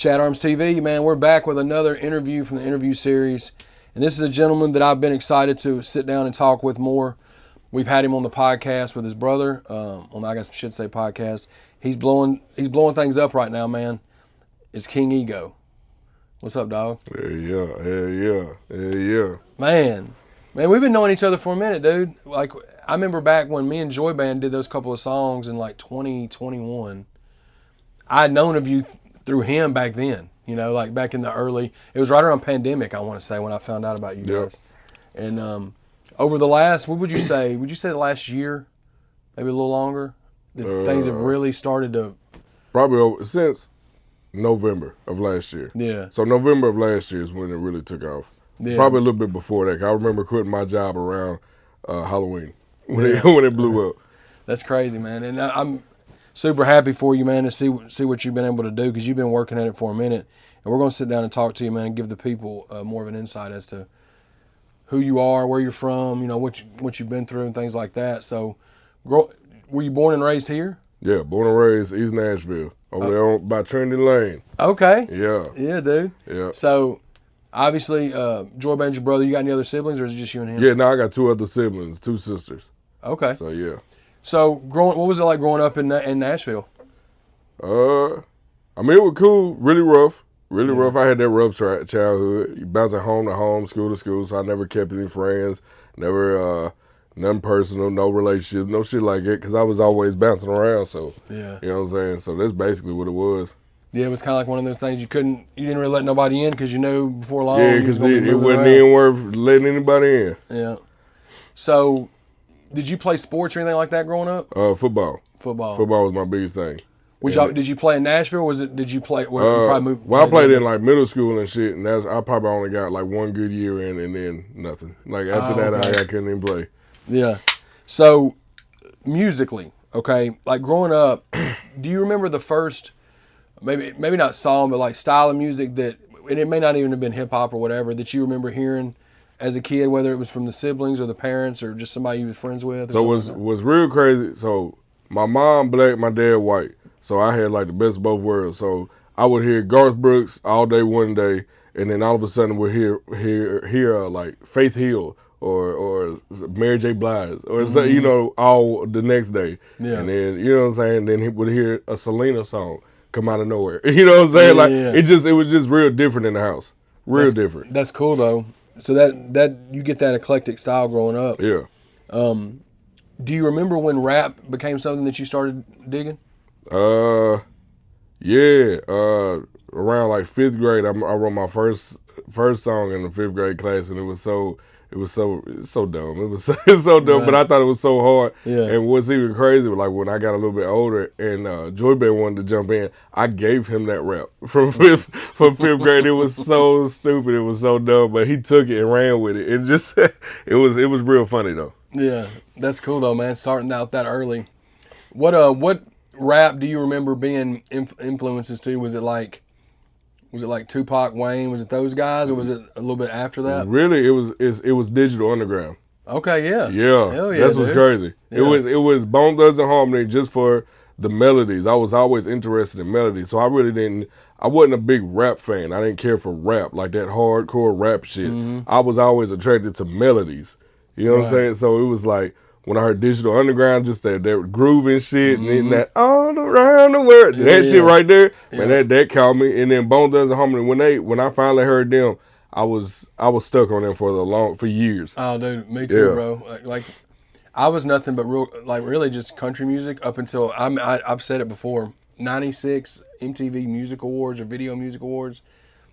Chad Arms TV, man, we're back with another interview from the interview series. And this is a gentleman that I've been excited to sit down and talk with more. We've had him on the podcast with his brother, on I Got Some Shit to Say podcast. He's blowing things up right now, man. It's King Ego. What's up, dog? Yeah. Man, we've been knowing each other for a minute, dude. Like, I remember back when me and Joy Band did those couple of songs in like 2021. I had known of you through him back then, you know, like back in the early, it was right around pandemic, I want to say, when I found out about you guys. And over the last, what would you say the last year, maybe a little longer, that things have really started to? Probably since November of last year. Yeah. So November of last year is when it really took off. Yeah. Probably a little bit before that. 'Cause I remember quitting my job around Halloween when it blew up. That's crazy, man. And I'm super happy for you, man, to see what you've been able to do, because you've been working at it for a minute. And we're going to sit down and talk to you, man, and give the people more of an insight as to who you are, where you're from, you know, what you've been through and things like that. So, were you born and raised here? Yeah, born and raised East Nashville, over there by Trinity Lane. Okay. Yeah. Yeah, dude. Yeah. So, obviously, Joy Band's your brother. You got any other siblings, or is it just you and him? Yeah, no, I got two other siblings, two sisters. Okay. So, yeah. So, what was it like growing up in Nashville? I mean, it was cool, really rough. Really rough. I had that rough childhood. You bouncing home to home, school to school, so I never kept any friends, never, nothing personal, no relationship, no shit like that, because I was always bouncing around, so, Yeah. you know what I'm saying? So that's basically what it was. Yeah, it was kind of like one of those things you didn't really let nobody in because you knew before long. Yeah, because it wasn't even worth letting anybody in. Yeah. So, did you play sports or anything like that growing up? Football. Football. Football was my biggest thing. Did you play in Nashville, or did you play? I played in like middle school and shit, and I probably only got like one good year in, and then nothing. Like after that, okay. I couldn't even play. Yeah. So, musically, okay, like growing up, do you remember the first, maybe not song, but like style of music that, and it may not even have been hip hop or whatever, that you remember hearing as a kid, whether it was from the siblings or the parents or just somebody you were friends with? So it was real crazy. So my mom black, my dad white. So I had like the best of both worlds. So I would hear Garth Brooks all day one day, and then all of a sudden we'd hear like Faith Hill or Mary J. Blige or you know, all the next day. Yeah. And then, you know what I'm saying, then he would hear a Selena song come out of nowhere. You know what I'm saying? It was just real different in the house. Different. That's cool though. So that you get that eclectic style growing up. Yeah. Do you remember when rap became something that you started digging? Yeah. Around like 5th grade, I wrote my first song in the 5th grade class, and it was so dumb. It was so dumb, Right. but I thought it was so hard. Yeah. And what's even crazy was like when I got a little bit older and Joy Band wanted to jump in, I gave him that rap from 5th grade. It was so stupid. It was so dumb, but he took it and ran with it. It just it was real funny though. Yeah, that's cool though, man. Starting out that early. What rap do you remember being influences to? Was it like Tupac, Wayne? Was it those guys, or was it a little bit after that? Really, it was Digital Underground. Okay, yeah. Yeah, Hell yeah, that's what's dude. crazy. Yeah. It was Bone Thugs and Harmony just for the melodies. I was always interested in melodies, so I wasn't a big rap fan. I didn't care for rap, like that hardcore rap shit. Mm-hmm. I was always attracted to melodies. You know what I'm saying? So it was like, when I heard Digital Underground, just that groove and shit, and then that all around the world, that shit right there, man, that caught me. And then Bone Thugs and Harmony, when I finally heard them, I was stuck on them for years. Oh, dude, me too, bro. Like, I was nothing but really just country music up until I've said it before. 96 MTV Music Awards or Video Music Awards,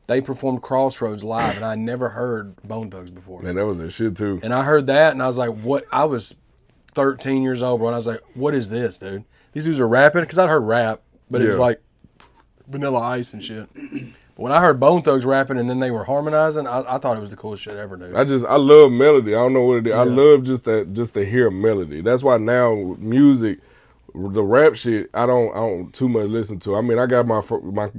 they performed Crossroads live, and I never heard Bone Thugs before. Man, that was their shit too. And I heard that, and I was like, what? I was 13 years old, bro, and I was like, what is this, dude? These dudes are rapping? Because I'd heard rap, but it was like Vanilla Ice and shit. But when I heard Bone Thugs rapping and then they were harmonizing, I thought it was the coolest shit ever, dude. I love melody. I don't know what it is. Yeah. I love just to hear a melody. That's why now music, the rap shit, I don't too much listen to. I mean, I got my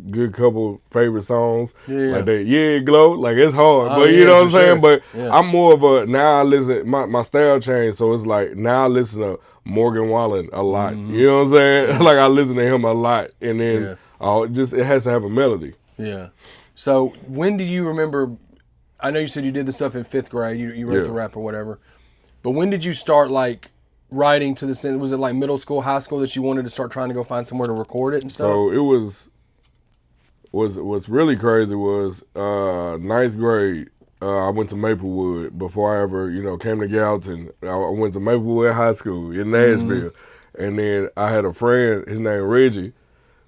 good couple favorite songs, like that. Yeah, Glow, like it's hard, but you know what I'm saying. But I'm more of a now I listen. My style changed, so it's like now I listen to Morgan Wallen a lot. You know what I'm saying? Like I listen to him a lot, and then it has to have a melody. Yeah. So when do you remember? I know you said you did the stuff in 5th grade. You wrote the rap or whatever. But when did you start like writing to the scene? Was it like middle school, high school that you wanted to start trying to go find somewhere to record it and stuff? So it was what's really crazy was 9th grade. I went to Maplewood before I ever, came to Gallatin. I went to Maplewood High School in Nashville. And then I had a friend, his name Reggie,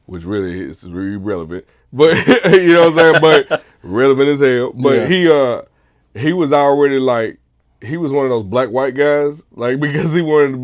which really is really relevant. But, you know what I'm saying? But relevant as hell. But he was already like, he was one of those black-white guys, like, because he wanted to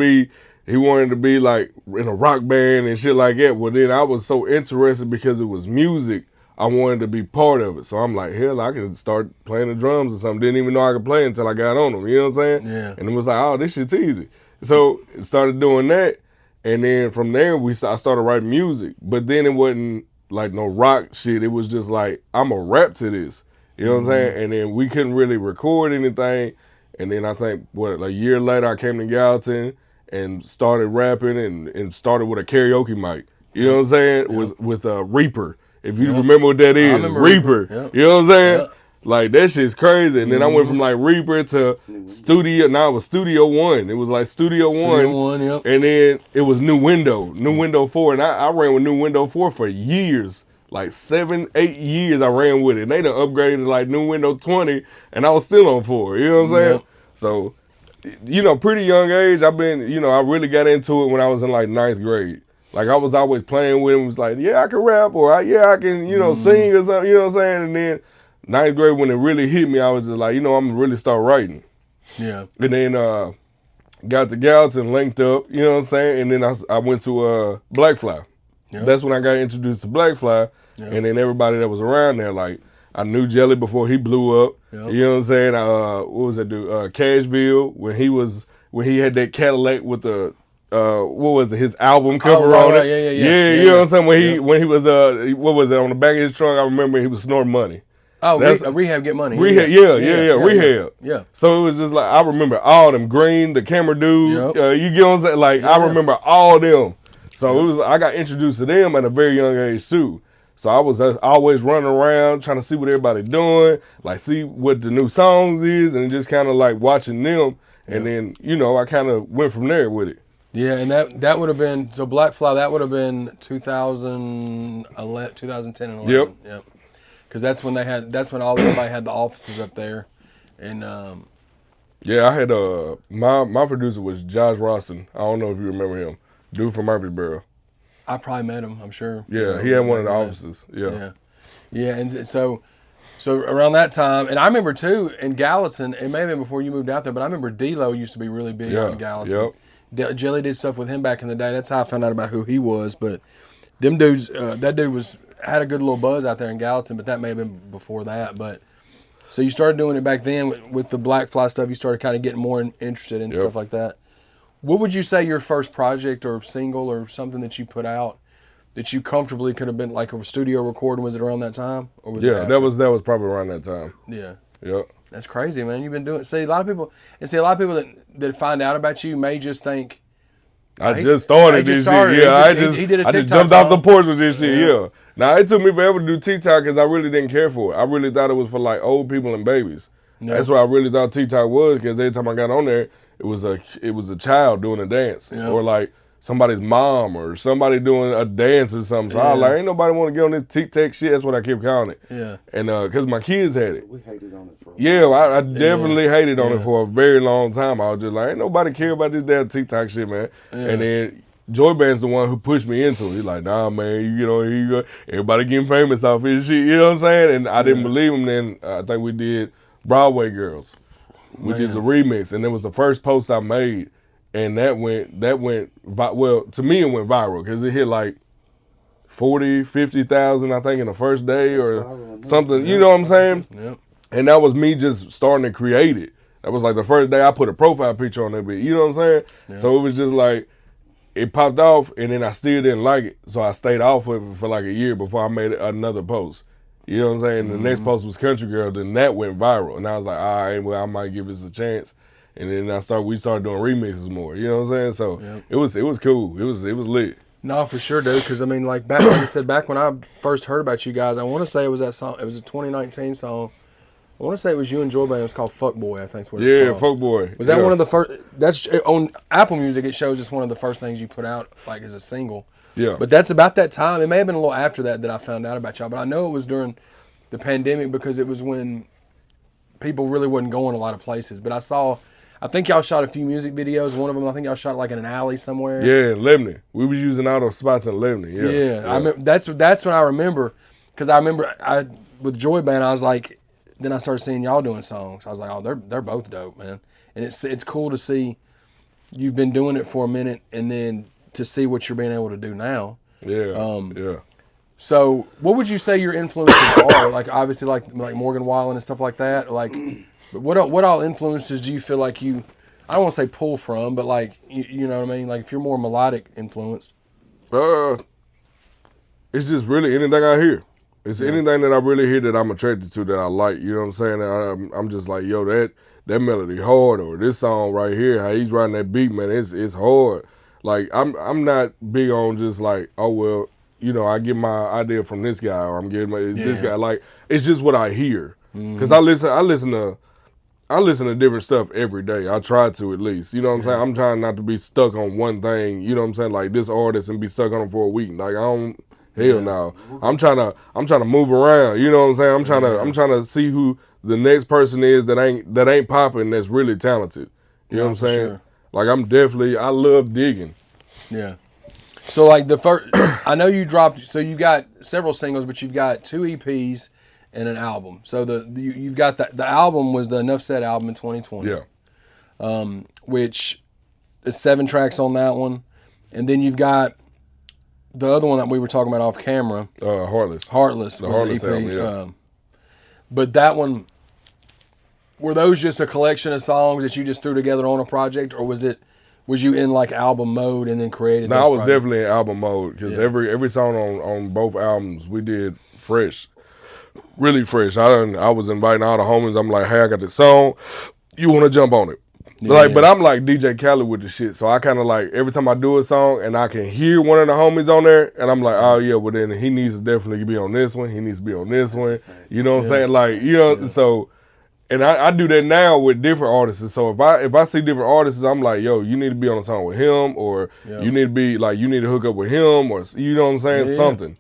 be like in a rock band and shit like that. Well, then I was so interested because it was music. I wanted to be part of it. So I'm like, hell, I can start playing the drums or something. Didn't even know I could play until I got on them. You know what I'm saying? Yeah. And it was like, oh, this shit's easy. So started doing that. And then from there, I started writing music. But then it wasn't like no rock shit. It was just like, I'm a rap to this. You know what I'm saying? And then we couldn't really record anything. And then I think, a year later, I came to Gallatin and started rapping and started with a karaoke mic. You know what I'm saying? Yep. With a Reaper. If you remember what that is, Reaper. Yep. You know what I'm saying? Yep. Like, that shit's crazy. And then I went from like Reaper to Studio. Now it was Studio One. It was like Studio One. Yep. And then it was New Window 4. And I ran with New Window 4 for years. Like 7, 8 years I ran with it. And they done upgraded to like New Window 20. And I was still on 4. You know what I'm saying? Yep. So, pretty young age. I've been, I really got into it when I was in like 9th grade. Like, I was always playing with him. It was like, yeah, I can rap, or I can, sing or something, you know what I'm saying? And then 9th grade, when it really hit me, I was just like, I'm going to really start writing. Yeah. And then got to Gallatin, linked up, you know what I'm saying? And then I went to Black Fly. Yep. That's when I got introduced to Black Fly. Yep. And then everybody that was around there, like, I knew Jelly before he blew up. Yep. You know what I'm saying? What was that dude? Cashville, when he had that Cadillac with the what was it? His album cover on it. Yeah. You know what I'm saying? When he was what was it on the back of his trunk? I remember he was snorting money. Oh, Rehab Get Money. Rehab, Rehab. Yeah. So it was just like, I remember all them Green, the camera dudes. Yep. You get what I'm saying? Like, I remember all them. So I got introduced to them at a very young age too. So I was always running around trying to see what everybody doing, like see what the new songs is, and just kind of like watching them. And then, I kind of went from there with it. Yeah, and that would have been, so Black Fly, that would have been 2011, 2010 and 11. Yep. Because that's when everybody had the offices up there. And yeah, I had my producer was Josh Rawson. I don't know if you remember him. Dude from Murfreesboro. I probably met him, I'm sure. Yeah, he had one of the offices. Yeah. Yeah, and so around that time, and I remember too in Gallatin, it may have been before you moved out there, but I remember D-Lo used to be really big out in Gallatin. Yep. Jelly did stuff with him back in the day. That's how I found out about who he was. But them dudes, that dude had a good little buzz out there in Gallatin, but that may have been before that. But so you started doing it back then with the Black Fly stuff. You started kind of getting more interested in stuff like that. What would you say your first project or single or something that you put out that you comfortably could have been like a studio recording? Was it around that time, or was it that was probably around that time. Yeah. Yep. That's crazy, man. You've been doing. See, a lot of people that find out about you may just think, I just started this shit. Yeah, I just jumped off the porch with this shit. Yeah. Now it took me forever to do TikTok because I really didn't care for it. I really thought it was for like old people and babies. Yeah. That's what I really thought TikTok was, because every time I got on there, it was a child doing a dance, or like somebody's mom or somebody doing a dance or something. So I was like, ain't nobody want to get on this TikTok shit. That's what I kept calling it. Yeah. And because my kids had it. We hated on it for a while. Yeah, I definitely hated on it for a very long time. I was just like, ain't nobody care about this damn TikTok shit, man. Yeah. And then Joy Band's the one who pushed me into it. He's like, nah, man, here you go. Everybody getting famous off his shit. You know what I'm saying? And I didn't believe him. Then I think we did Broadway Girls. We did the remix, and it was the first post I made. And that went, well, to me it went viral because it hit like 40, 50,000, I think, in the first day or something. You know what I'm saying? Yep. And that was me just starting to create it. That was like the first day I put a profile picture on that bit. You know what I'm saying? Yep. So it was just like, it popped off, and then I still didn't like it. So I stayed off of it for like a year before I made another post. You know what I'm saying? The next post was Country Girl, then that went viral. And I was like, all right, well, I might give this a chance. And then we started doing remixes more. You know what I'm saying? So it was cool. It was lit. No, for sure, dude. Because I mean, like I said, back when I first heard about you guys, I want to say it was that song. It was a 2019 song. I want to say it was you and Joy Band. It was called "Fuck Boy." I think is what it's Yeah, called. Folk Boy. Was that one of the first? That's on Apple Music. It shows it's one of the first things you put out, like as a single. Yeah. But that's about that time. It may have been a little after that I found out about y'all. But I know it was during the pandemic because it was when people really wasn't going a lot of places. But I think y'all shot a few music videos. One of them, I think y'all shot like in an alley somewhere. Yeah, in Lebanon. We was using all those spots in Lebanon. Yeah. I remember, that's when I remember, because I remember with Joy Band, I was like, then I started seeing y'all doing songs. I was like, oh, they're both dope, man. And it's cool to see you've been doing it for a minute, and then to see what you're being able to do now. Yeah. Yeah. So, what would you say your influences are? Like, obviously, like Morgan Wallen and stuff like that. Like, but what all influences do you feel like you? I don't want to say pull from, but like you know what I mean. Like, if you're more melodic influenced. It's just really anything I hear. It's anything that I really hear that I'm attracted to that I like. You know what I'm saying? I'm just like, yo, that melody hard, or this song right here, how he's writing that beat, man, it's hard. Like I'm not big on just like, oh well, you know, I get my idea from this guy, or I'm getting this guy. Like, it's just what I hear. Because I listen to different stuff every day. I try to, at least. You know what I'm saying? I'm trying not to be stuck on one thing. You know what I'm saying? Like this artist and be stuck on him for a week. Like I don't. Hell no. I'm trying to move around. You know what I'm saying? I'm trying to see who the next person is that ain't popping, that's really talented. You know what I'm saying? Sure. Like I love digging. Yeah. So like the first, I know you dropped. So you got several singles, but you've got 2 EPs and an album. So you've got the album was the Enough Said album in 2020. Yeah. Which is 7 tracks on that one, and then you've got the other one that we were talking about off camera. Heartless. Heartless was Heartless the EP. album, yeah. But that one, were those just a collection of songs that you just threw together on a project, or was you in like album mode and then created? No, I was projects? definitely in album mode, because every song on both albums we did fresh, really fresh. I was inviting all the homies. I'm like, hey, I got this song. You want to jump on it? But I'm like DJ Khaled with the shit, so I kind of like every time I do a song and I can hear one of the homies on there, and I'm like, oh yeah, well then he needs to definitely be on this one. He needs to be on this one. You know what I'm saying? Like, you know, so, and I do that now with different artists. So if I see different artists, I'm like, yo, you need to be on a song with him, or you need to be like, you need to hook up with him, or you know what I'm saying, something.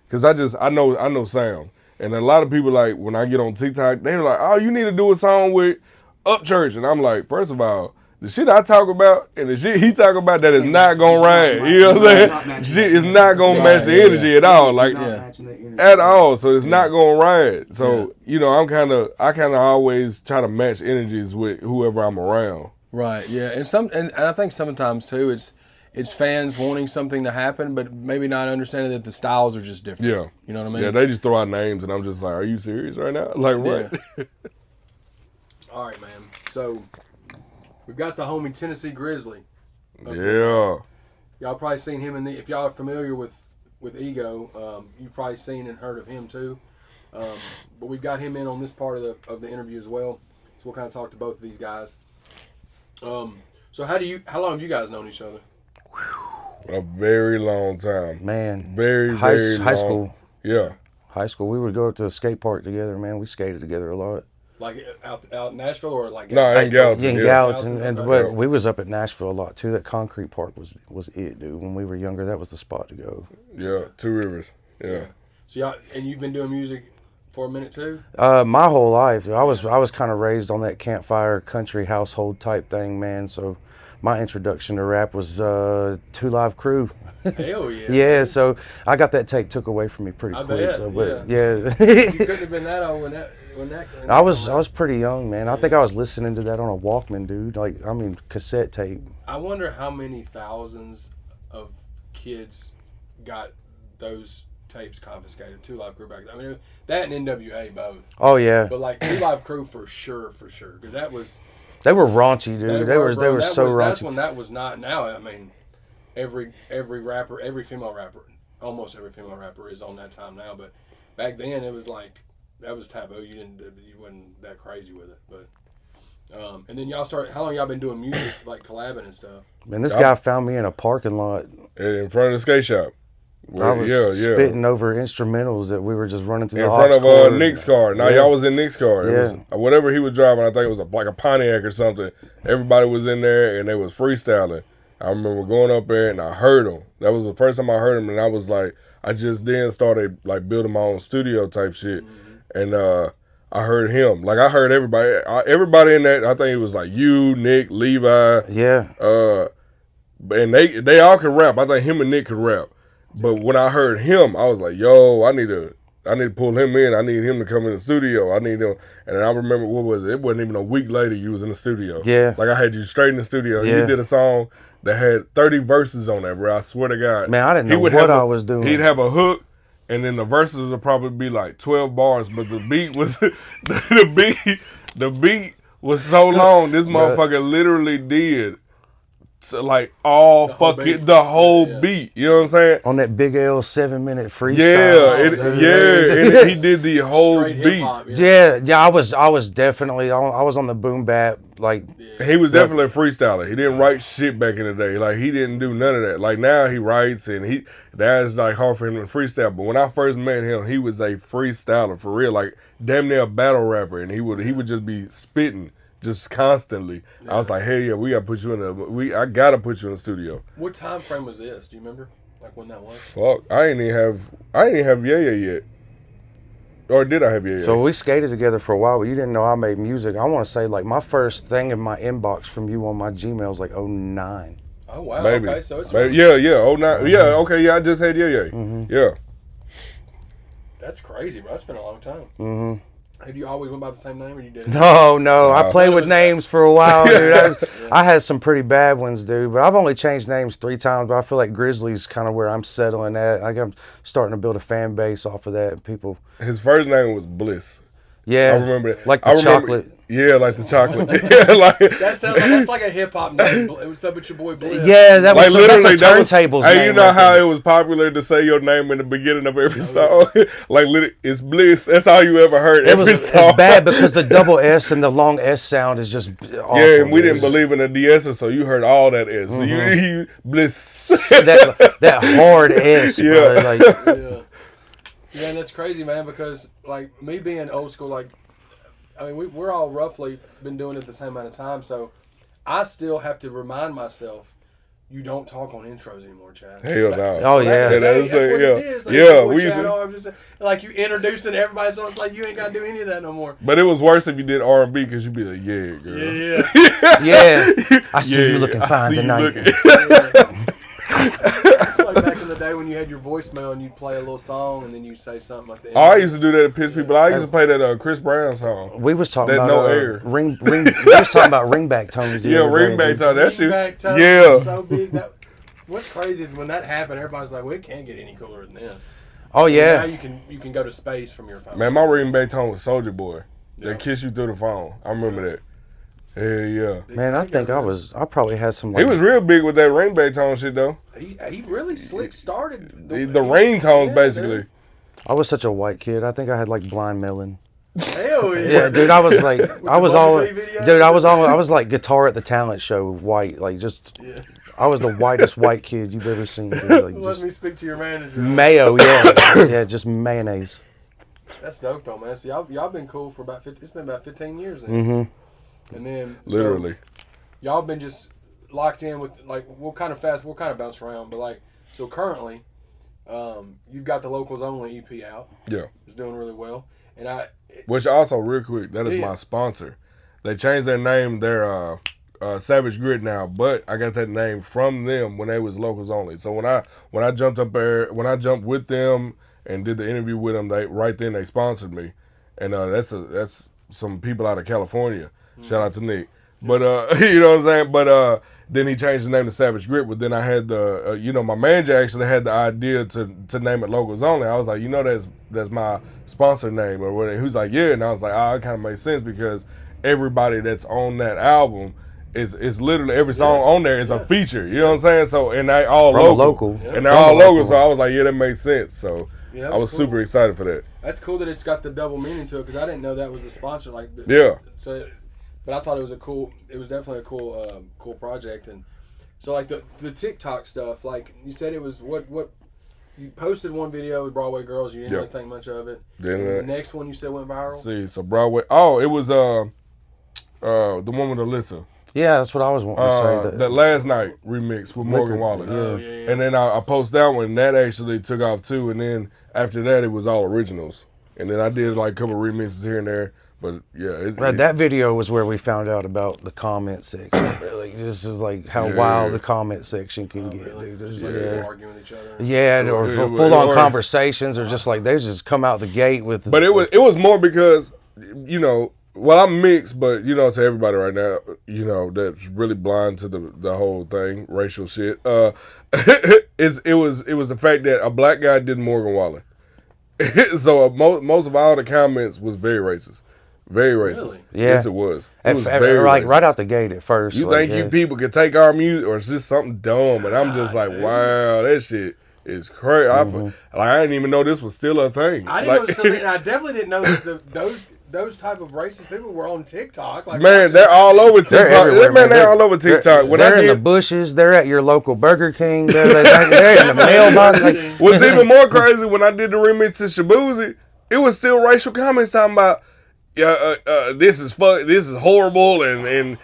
Because I know sound, and a lot of people, like when I get on TikTok, they're like, oh, you need to do a song with Upchurch, and I'm like, first of all, the shit I talk about and the shit he talk about, that is not gonna ride. You know what I'm saying? Shit is not gonna match the energy at all, like at all. So it's not gonna ride. So you know, I kind of always try to match energies with whoever I'm around. Right. Yeah. And I think sometimes too, it's fans wanting something to happen, but maybe not understanding that the styles are just different. Yeah. You know what I mean? Yeah. They just throw out names, and I'm just like, are you serious right now? Like what? Yeah. All right, man. So we've got the homie Tennessee Grizzly. Yeah. Y'all probably seen him if y'all are familiar with Ego, you've probably seen and heard of him too. But we've got him in on this part of the interview as well. So we'll kind of talk to both of these guys. So how long have you guys known each other? A very long time. Man. Very high long. School. Yeah. High school. We would go to the skate park together, man. We skated together a lot. Like out in Nashville, or like no, in Gallatin. Yeah, in Gallatin, okay. but we was up at Nashville a lot too. That concrete park was it, dude. When we were younger, that was the spot to go. Yeah, 2 Rivers. Yeah. So you've been doing music for a minute too? My whole life, I was kind of raised on that campfire country household type thing, man. So my introduction to rap was 2 Live Crew. Hell yeah. Yeah, so I got that tape took away from me pretty quick. Bet, so, but yeah. You couldn't have been that old when that I was pretty young, man. I think I was listening to that on a Walkman, dude. Like, I mean, cassette tape. I wonder how many thousands of kids got those tapes confiscated. 2 Live Crew back then. I mean, that and NWA both. Oh yeah. But like 2 Live Crew for sure, because that was. They were raunchy, dude. They were so raunchy. That's when that was not. Now, I mean, every rapper, every female rapper, almost every female rapper is on that time now. But back then, it was like that was taboo. You wasn't that crazy with it. But And then y'all started. How long y'all been doing music, like collabing and stuff? Man, this guy found me in a parking lot. In front of the skate shop. I was spitting over instrumentals that we were just running through in the front of Nick's car. Now y'all was in Nick's car. It was whatever he was driving. I think it was like a Pontiac or something. Everybody was in there and they was freestyling. I remember going up there and I heard him. That was the first time I heard him, and I was like, I just then started like building my own studio type shit, and I heard him. Like I heard everybody. Everybody in that. I think it was like you, Nick, Levi. Yeah. And they all could rap. I think him and Nick could rap. But when I heard him, I was like, yo, I need to pull him in. I need him to come in the studio. I need him. And I remember, what was it? It wasn't even a week later you was in the studio. Yeah. Like I had you straight in the studio. And you did a song that had 30 verses on that, bro. I swear to God. Man, I didn't know what I was doing. He'd have a hook, and then the verses would probably be like 12 bars, but the beat was the beat was so long. This motherfucker literally did like all the whole beat. You know what I'm saying? On that Big L 7-minute freestyle. And he did the whole Straight beat. hip-hop, Yeah, I was definitely I was on the boom bap like. He was definitely a freestyler. He didn't write shit back in the day. Like he didn't do none of that. Like now he writes and that's like hard for him to freestyle. But when I first met him, he was a freestyler for real, like damn near a battle rapper, and he would just be spitting. Just constantly. I was like, hey, yeah, we gotta put you in I gotta put you in the studio. What time frame was this? Do you remember? Like when that was? Fuck, I ain't even have Yaya yet. Or did I have Yaya? So we skated together for a while, but you didn't know I made music. I want to say like my first thing in my inbox from you on my Gmail was like 09. Oh wow. Maybe. Okay, so it's maybe. Yeah, 09. Yeah, okay, yeah, I just had Yaya. Yeah. That's crazy, bro. It's been a long time. Have you always went by the same name, or you did? No. I played with names for a while, dude. I had some pretty bad ones, dude. But I've only changed names 3 times. But I feel like Grizzly's kind of where I'm settling at. Like I'm starting to build a fan base off of that. People. His first name was Bliss. Yeah, I remember that. Like the chocolate. Yeah, like the chocolate. Yeah, like that sounds like that's like a hip hop name. What's up with your boy Bliss? Yeah, that was like literally turntables. Hey, you know how it was popular to say your name in the beginning of every song? Like literally, it's Bliss. That's all you ever heard. Every song. It's bad because the double S and the long S sound is just awful. Yeah, and we didn't believe in the DS, so you heard all that S. So you Bliss. that hard S. Yeah. Bro, Yeah, and that's crazy, man, because, like, me being old school, like, I mean, we're all roughly been doing it the same amount of time, so I still have to remind myself, you don't talk on intros anymore, Chad. Hell no. Oh, yeah. That's what it is. Like, yeah, we used to... Like, you introducing everybody, so it's like, you ain't got to do any of that no more. But it was worse if you did R&B, because you'd be like, yeah, girl. Yeah. I see you looking fine tonight. Like back in the day when you had your voicemail and you'd play a little song and then you'd say something like that. Oh, I used to do that to piss people. I used to play that Chris Brown song. We was talking about No Air. we was talking about ringback tones. Yeah, ringback tone. That shit. Yeah. So big. What's crazy is when that happened, everybody's like, "Well, it can't get any cooler than this." Oh yeah. And now you can go to space from your phone. Man, my ringback tone was Soulja Boy. They kiss you through the phone. I remember that. Hell yeah. Man, I think I probably had some. He was real big with that ringback tone shit though. He really slick started. The ringtones basically. Dude. I was such a white kid. I think I had like blind melon. Hell yeah. Yeah, dude, I was like, I was like Guitar at the Talent Show white, like just. Yeah. I was the whitest white kid you've ever seen. Dude. Like, let me speak to your manager. Mayo, yeah, yeah, just mayonnaise. That's dope though, man. So y'all been cool for about 50. It's been about 15 years then. And then literally, so y'all been just locked in with like we'll kind of bounce around, but like so currently, you've got the Locals Only EP out. Yeah, it's doing really well, and which also real quick that is my sponsor. They changed their name. They're Savage Grit now, but I got that name from them when they was Locals Only. So when I jumped up there, when I jumped with them and did the interview with them, they sponsored me, and that's some people out of California. Shout out to Nick. But, you know what I'm saying? But then he changed the name to Savage Grit. But then I had my manager actually had the idea to name it Locals Only. I was like, that's my sponsor name or whatever. He was like, yeah. And I was like, it kind of makes sense because everybody that's on that album is literally every song on there is a feature. You know what I'm saying? So, and they all local. And they're all local. So I was like, yeah, that makes sense. So I was super excited for that. That's cool that it's got the double meaning to it because I didn't know that was the sponsor. But I thought it was definitely a cool project. And so like the TikTok stuff, like you said, it was what you posted one video with Broadway Girls. You didn't really think much of it. Then the next one you said went viral. See, so Broadway. Oh, it was the one with Alyssa. Yeah, that's what I was wanting to say. That Last Night remix with Morgan Wallen. Yeah. And then I posted that one, and that actually took off too. And then after that, it was all originals. And then I did like a couple remixes here and there. But yeah, that video was where we found out about the comment section. Really, this is like how wild the comment section can get, really? dude. Just like they're arguing with each other. Yeah, or full on conversations, or just like they just come out the gate with. But it was more because, you know, well, I'm mixed, but you know, to everybody right now, you know, that's really blind to the whole thing, racial shit. It was the fact that a black guy did Morgan Wallen. So most of all the comments was very racist. Very racist. Really? Yeah. Yes, it was. It was very racist. right out the gate at first. You like, think you people could take our music, or is this something dumb? And I'm just like, wow, that shit is crazy. I didn't even know this was still a thing. I didn't know it was still a thing. I definitely didn't know that those type of racist people were on TikTok. Like, man, they're all over TikTok. They're all over TikTok. They're in the bushes. They're at your local Burger King. They're in the mailbox. Like, what's even more crazy, when I did the remix to Shabuzi, it was still racial comments talking about, this is horrible, and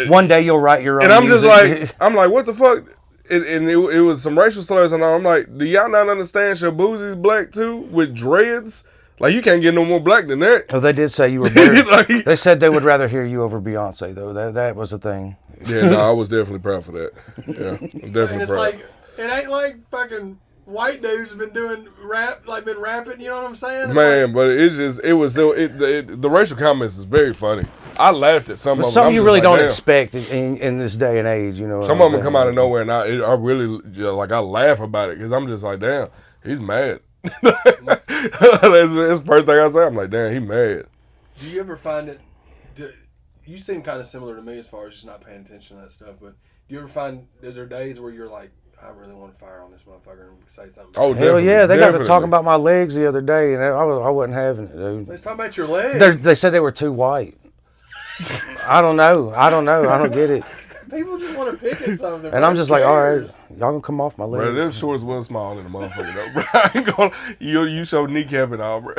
one day you'll write your own. And I'm music. just like, what the fuck? And it was some racial slurs, and I'm like, do y'all not understand Shabuzi's black too, with dreads? Like, you can't get no more black than that. Oh, they did say you were better. They said they would rather hear you over Beyonce, though. That was the thing. Yeah, no, I was definitely proud for that. Yeah, I'm definitely and it's proud. like, it ain't like fucking white dudes have been doing rap, like been rapping. You know what I'm saying? Man, but the racial comments is very funny. I laughed at some of them. Some you really don't expect in this day and age, you know. Some of them come out of nowhere, and I really, I laugh about it, because I'm just like, damn, he's mad. That's the first thing I say. I'm like, damn, he mad. Do you ever find it? You seem kind of similar to me as far as just not paying attention to that stuff. But do you ever find is there days where you're like, I really want to fire on this motherfucker and say something? Oh, hell yeah! They got to talking about my legs the other day, and I wasn't having it, dude. Let's talk about your legs. They said they were too white. I don't know. I don't get it. People just want to pick at something. And I'm just like, all right, y'all can come off my leg. Bro, them shorts was small in the motherfucker though, bro. I ain't gonna, you show kneecap and all, bro.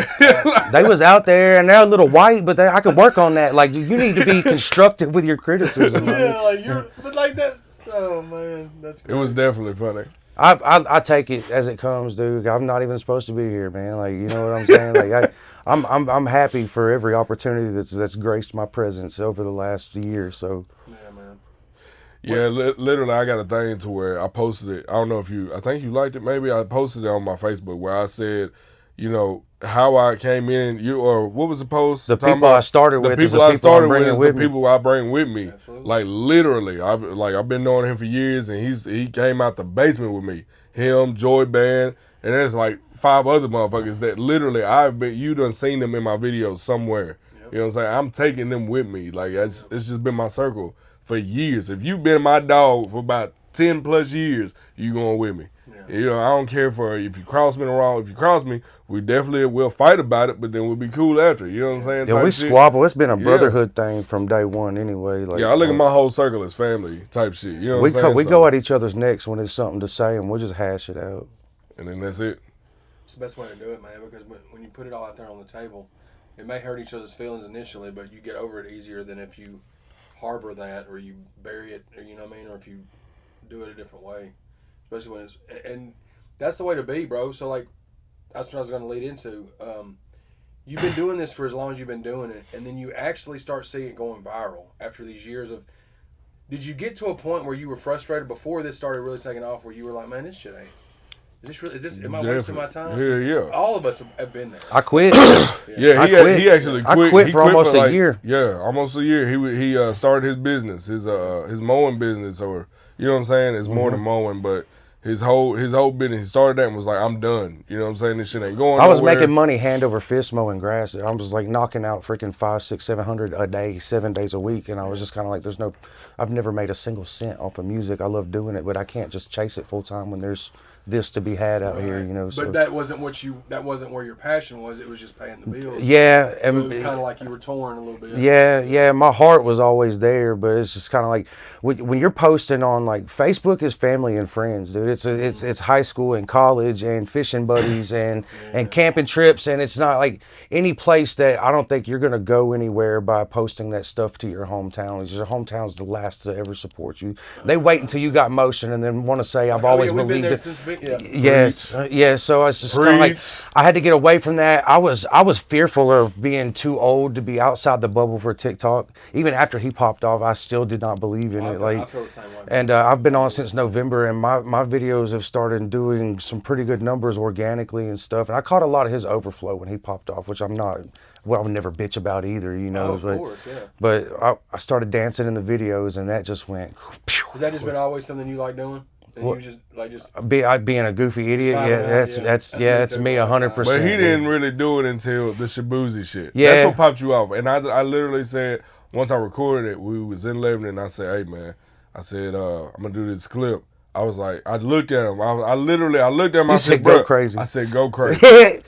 They was out there, and they're a little white, but I could work on that. Like, you need to be constructive with your criticism. Yeah, like but like that. Oh man, that's great. It was definitely funny. I take it as it comes, dude. I'm not even supposed to be here, man. Like, you know what I'm saying? Like, I'm happy for every opportunity that's graced my presence over the last year. So. Yeah, man. Yeah, literally, I got a thing to where I posted it. I don't know if I think you liked it. Maybe I posted it on my Facebook where I said, you know, how I came in. Or what was the post? The people I started with. The people I started with is the people I bring with me. Absolutely. Like literally, I've been knowing him for years, and he came out the basement with me. Him, Joy Band, and there's like 5 other motherfuckers that literally you done seen them in my videos somewhere. Yep. You know what I'm saying? I'm taking them with me. Like it's just been my circle for years. If you've been my dog for about 10 plus years, you going with me. Yeah. You know, I don't care if you cross me wrong. If you cross me, we definitely will fight about it, but then we'll be cool after. You know what I'm saying? Yeah, we squabble. It's been a brotherhood thing from day one anyway. Like, yeah, I look at my whole circle as family type shit. You know what I'm saying? We go at each other's necks when there's something to say, and we'll just hash it out. And then that's it. It's the best way to do it, man, because when you put it all out there on the table, it may hurt each other's feelings initially, but you get over it easier than if you harbor that, or you bury it, or you know what I mean, or if you do it a different way, especially when and that's the way to be, bro. So like, that's what I was going to lead into. You've been doing this for as long as you've been doing it, and then you actually start seeing it going viral after these years of. Did you get to a point where you were frustrated before this started really taking off, where you were like, man, this shit ain't. Am I wasting my time? Yeah. All of us have been there. I quit. Yeah, he actually quit. I quit for almost a year. Yeah, almost a year. He started his business, his mowing business, or you know what I'm saying? It's more than mowing, but his whole business. He started that and was like, I'm done. You know what I'm saying? This shit ain't going. I was making money hand over fist mowing grass. I was like knocking out freaking 500, 600, 700 a day, 7 days a week, and I was just kind of like, I've never made a single cent off of music. I love doing it, but I can't just chase it full time when there's this to be had out here, you know. So. But that wasn't where your passion was. It was just paying the bills. Yeah, so it was kind of like you were torn a little bit. Yeah. My heart was always there, but it's just kind of like when you're posting on like Facebook is family and friends, dude. It's high school and college and fishing buddies and camping trips, and it's not like any place that I don't think you're gonna go anywhere by posting that stuff to your hometown. Your hometown's the last to ever support you. They wait until you got motion and then want to say I've always believed it. Yes. So it's just kind of like I had to get away from that. I was fearful of being too old to be outside the bubble for TikTok. Even after he popped off, I still did not believe in it. Like, I feel the same way. And I've been on since November, and my videos have started doing some pretty good numbers organically and stuff. And I caught a lot of his overflow when he popped off, which I'm not. Well, I would never bitch about either, you know. Of course, yeah. But I started dancing in the videos, and that just went. Has that just been always something you like doing? And you just being a goofy idiot, that's me 100%. But he didn't really do it until the Shabuzi shit. Yeah, that's what popped you off. And I literally said once I recorded it, we was in Lebanon, and I said, "Hey man," I said, "I'm gonna do this clip." I was like, I looked at him. I looked at him. I said, "Bro, go crazy." I said, "Go crazy."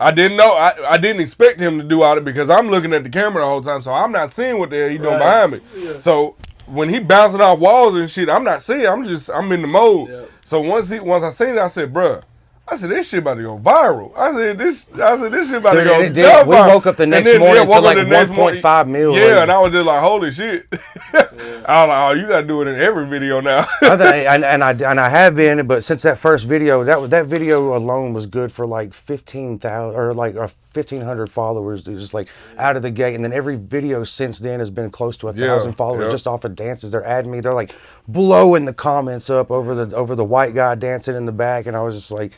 I didn't know. I didn't expect him to do all it because I'm looking at the camera the whole time, so I'm not seeing what the hell he doing behind me. Yeah. So when he bouncing off walls and shit, I'm not seeing. I'm in the mode. Yeah. So once I seen it, I said, "Bruh," I said, "This shit about to go viral." I said, "This shit about to go viral." We woke up the next morning to like 1.5 million. Yeah, and I was just like, "Holy shit!" I was like, "Oh, you gotta do it in every video now." and I have been, but since that first video, that video alone was good for like 15,000 or like 1,500 followers, just like out of the gate. And then every video since then has been close to 1,000 followers just off of dances. They're adding me. They're like blowing the comments up over the white guy dancing in the back, and I was just like,